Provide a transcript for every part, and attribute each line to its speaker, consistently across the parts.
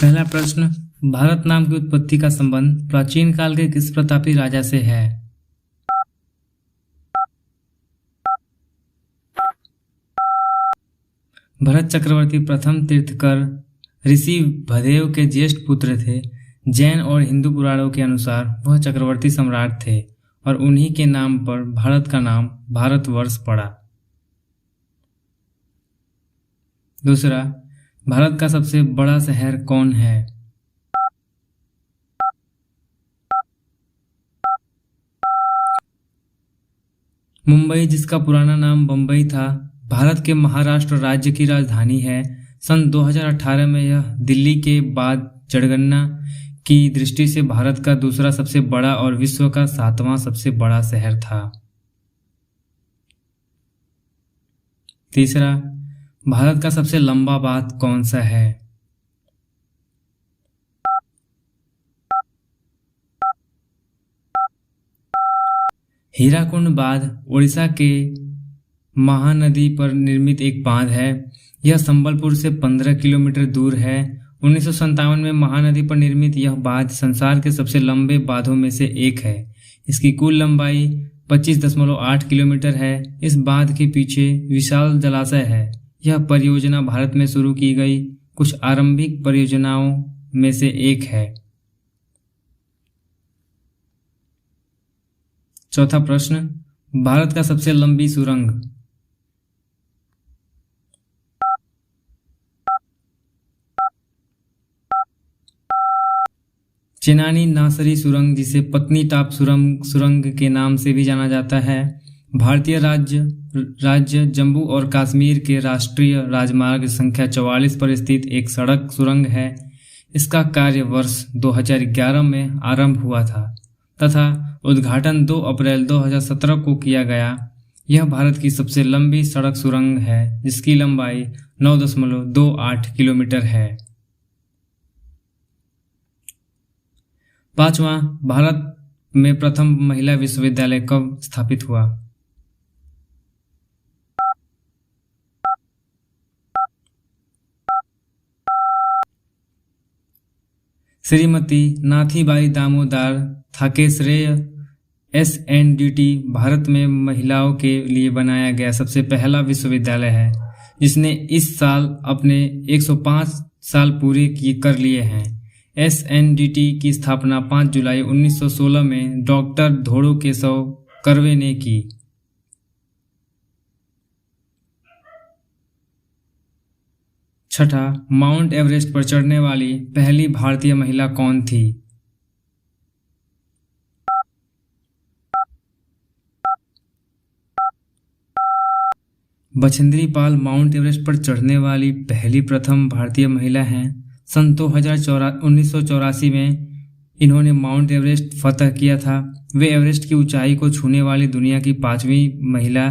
Speaker 1: पहला प्रश्न, भारत नाम की उत्पत्ति का संबंध प्राचीन काल के किस प्रतापी राजा से है? भरत चक्रवर्ती प्रथम तीर्थकर ऋषि भदेव के ज्येष्ठ पुत्र थे। जैन और हिंदू पुराणों के अनुसार वह चक्रवर्ती सम्राट थे और उन्हीं के नाम पर भारत का नाम भारतवर्ष पड़ा। दूसरा, भारत का सबसे बड़ा शहर कौन है? मुंबई, जिसका पुराना नाम बम्बई था, भारत के महाराष्ट्र राज्य की राजधानी है। सन 2018 में यह दिल्ली के बाद जनगणना की दृष्टि से भारत का दूसरा सबसे बड़ा और विश्व का 7वां सबसे बड़ा शहर था। तीसरा, भारत का सबसे लंबा बांध कौन सा है? हीराकुंड बांध ओडिशा के महानदी पर निर्मित एक बांध है। यह संबलपुर से 15 किलोमीटर दूर है। 1957 में महानदी पर निर्मित यह बांध संसार के सबसे लंबे बांधों में से एक है। इसकी कुल लंबाई 25.8 किलोमीटर है। इस बांध के पीछे विशाल जलाशय है। यह परियोजना भारत में शुरू की गई कुछ आरंभिक परियोजनाओं में से एक है। चौथा प्रश्न, भारत का सबसे लंबी सुरंग? चेनानी नासरी सुरंग, जिसे पत्नी टाप सुरंग के नाम से भी जाना जाता है, भारतीय राज्य जम्मू और कश्मीर के राष्ट्रीय राजमार्ग संख्या 44 पर स्थित एक सड़क सुरंग है। इसका कार्य वर्ष 2011 में आरंभ हुआ था तथा उद्घाटन 2 अप्रैल 2017 को किया गया। यह भारत की सबसे लंबी सड़क सुरंग है, जिसकी लंबाई 9.28 किलोमीटर है। पांचवा, भारत में प्रथम महिला विश्वविद्यालय कब स्थापित हुआ? श्रीमती नाथीबाई दामोदर थाकेसरे SNDT भारत में महिलाओं के लिए बनाया गया सबसे पहला विश्वविद्यालय है, जिसने इस साल अपने 105 साल पूरे कर लिए हैं। SNDT की स्थापना 5 जुलाई 1916 में डॉक्टर धोड़ो केशव कर्वे ने की। छठा, माउंट एवरेस्ट पर चढ़ने वाली पहली भारतीय महिला कौन थी? बछेंद्री पाल माउंट एवरेस्ट पर चढ़ने वाली पहली प्रथम भारतीय महिला हैं। सन 1984 में इन्होंने माउंट एवरेस्ट फतह किया था। वे एवरेस्ट की ऊंचाई को छूने वाली दुनिया की 5वीं महिला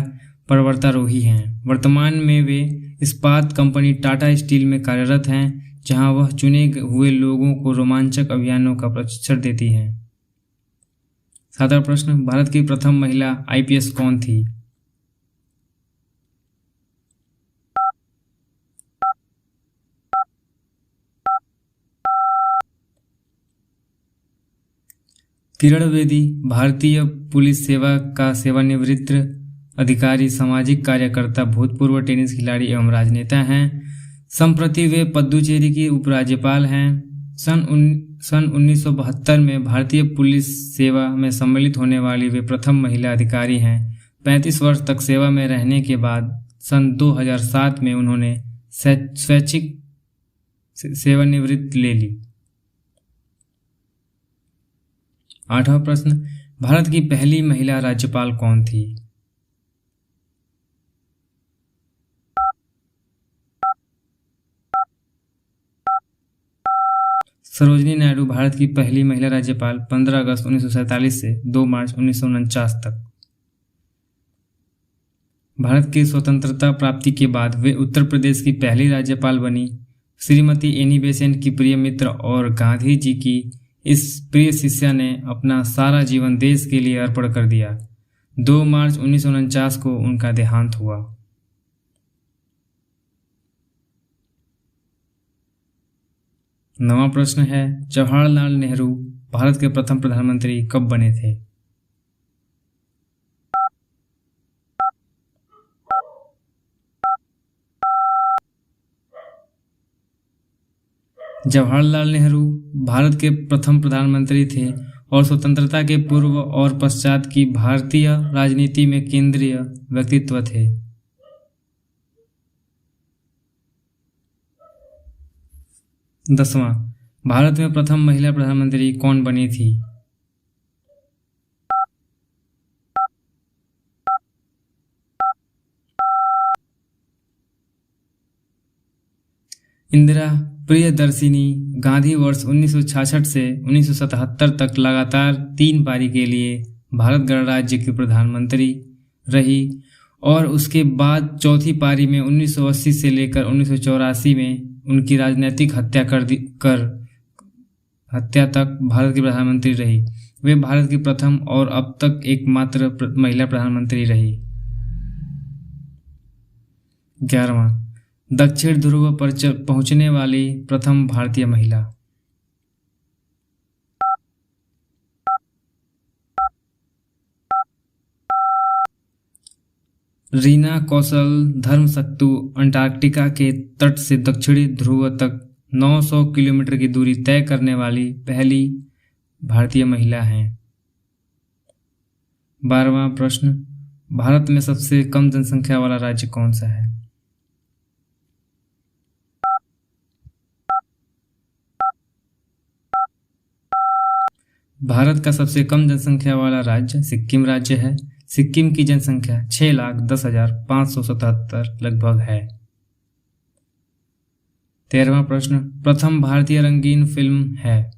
Speaker 1: पर्वतारोही हैं। वर्तमान में वे इस्पात कंपनी टाटा स्टील में कार्यरत हैं, जहां वह चुने हुए लोगों को रोमांचक अभियानों का प्रशिक्षण देती हैं। सातवां प्रश्न, भारत की प्रथम महिला IPS कौन थी? किरण बेदी भारतीय पुलिस सेवा का सेवानिवृत्त अधिकारी, सामाजिक कार्यकर्ता, भूतपूर्व टेनिस खिलाड़ी एवं राजनेता हैं। संप्रति वे पुडुचेरी की उपराज्यपाल हैं। सन 1972 में भारतीय पुलिस सेवा में सम्मिलित होने वाली वे प्रथम महिला अधिकारी हैं। 35 वर्ष तक सेवा में रहने के बाद सन 2007 में उन्होंने स्वैच्छिक सेवानिवृत्ति ले ली। आठवां प्रश्न, भारत की पहली महिला राज्यपाल कौन थी? सरोजिनी नायडू भारत की पहली महिला राज्यपाल 15 अगस्त 1947 से 2 मार्च 1949 तक। भारत की स्वतंत्रता प्राप्ति के बाद वे उत्तर प्रदेश की पहली राज्यपाल बनी। श्रीमती एनी बेसेंट की प्रिय मित्र और गांधी जी की इस प्रिय शिष्या ने अपना सारा जीवन देश के लिए अर्पण कर दिया। 2 मार्च 1949 को उनका देहांत हुआ। 9वां प्रश्न है, जवाहरलाल नेहरू भारत के प्रथम प्रधानमंत्री कब बने थे? जवाहरलाल नेहरू भारत के प्रथम प्रधानमंत्री थे और स्वतंत्रता के पूर्व और पश्चात की भारतीय राजनीति में केंद्रीय व्यक्तित्व थे। 10वां, भारत में प्रथम महिला प्रधानमंत्री कौन बनी थी? इंदिरा प्रियदर्शिनी गांधी वर्ष 1966 से 1977 तक लगातार 3 पारी के लिए भारत गणराज्य की प्रधानमंत्री रही और उसके बाद चौथी पारी में 1980 से लेकर 1984 में उनकी राजनीतिक हत्या तक भारत की प्रधानमंत्री रही। वे भारत की प्रथम और अब तक एकमात्र महिला प्रधानमंत्री रही। 11वां, दक्षिण ध्रुव पर पहुंचने वाली प्रथम भारतीय महिला। रीना कौशल धर्मशक्तु अंटार्कटिका के तट से दक्षिणी ध्रुव तक 900 किलोमीटर की दूरी तय करने वाली पहली भारतीय महिला हैं। 12वां प्रश्न, भारत में सबसे कम जनसंख्या वाला राज्य कौन सा है? भारत का सबसे कम जनसंख्या वाला राज्य सिक्किम राज्य है। सिक्किम की जनसंख्या 6,10,577 लगभग है। 13वां प्रश्न, प्रथम भारतीय रंगीन फिल्म है?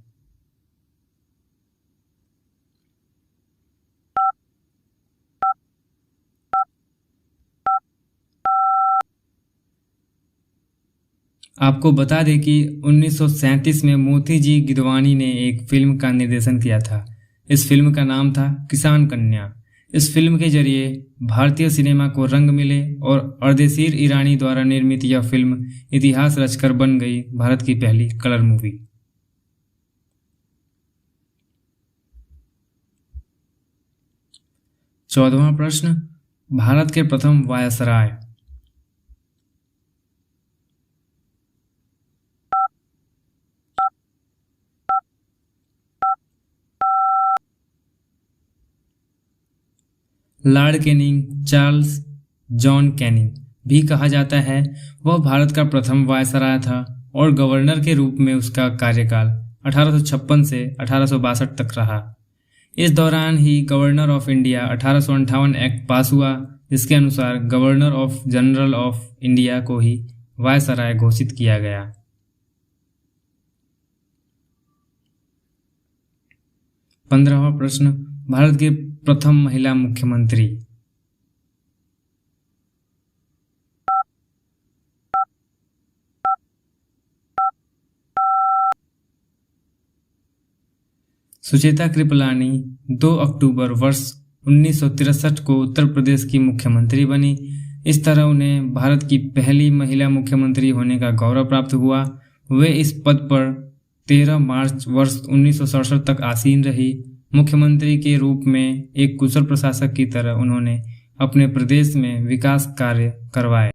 Speaker 1: आपको बता दें कि 1937 में मोती जी गिदवानी ने एक फिल्म का निर्देशन किया था। इस फिल्म का नाम था किसान कन्या। इस फिल्म के जरिए भारतीय सिनेमा को रंग मिले और अर्देशीर ईरानी द्वारा निर्मित यह फिल्म इतिहास रचकर बन गई भारत की पहली कलर मूवी। 14वां प्रश्न, भारत के प्रथम viceroy? Lord Canning, Charles John Canning भी कहा जाता है। वह भारत का प्रथम वायसराय था और गवर्नर के रूप में उसका कार्यकाल 1856 से 1862 तक रहा। इस दौरान ही governor of India 1858 act pass हुआ, जिसके अनुसार governor of general of India को ही वायसराय घोषित किया गया। 15वां प्रश्न, भारत के प्रथम महिला मुख्यमंत्री? सुचेता कृपलानी 2 अक्टूबर वर्ष 1963 को उत्तर प्रदेश की मुख्यमंत्री बनी। इस तरह उन्हें भारत की पहली महिला मुख्यमंत्री होने का गौरव प्राप्त हुआ। वे इस पद पर 13 मार्च वर्ष 1967 तक आसीन रही। मुख्यमंत्री के रूप में एक कुशल प्रशासक की तरह उन्होंने अपने प्रदेश में विकास कार्य करवाए।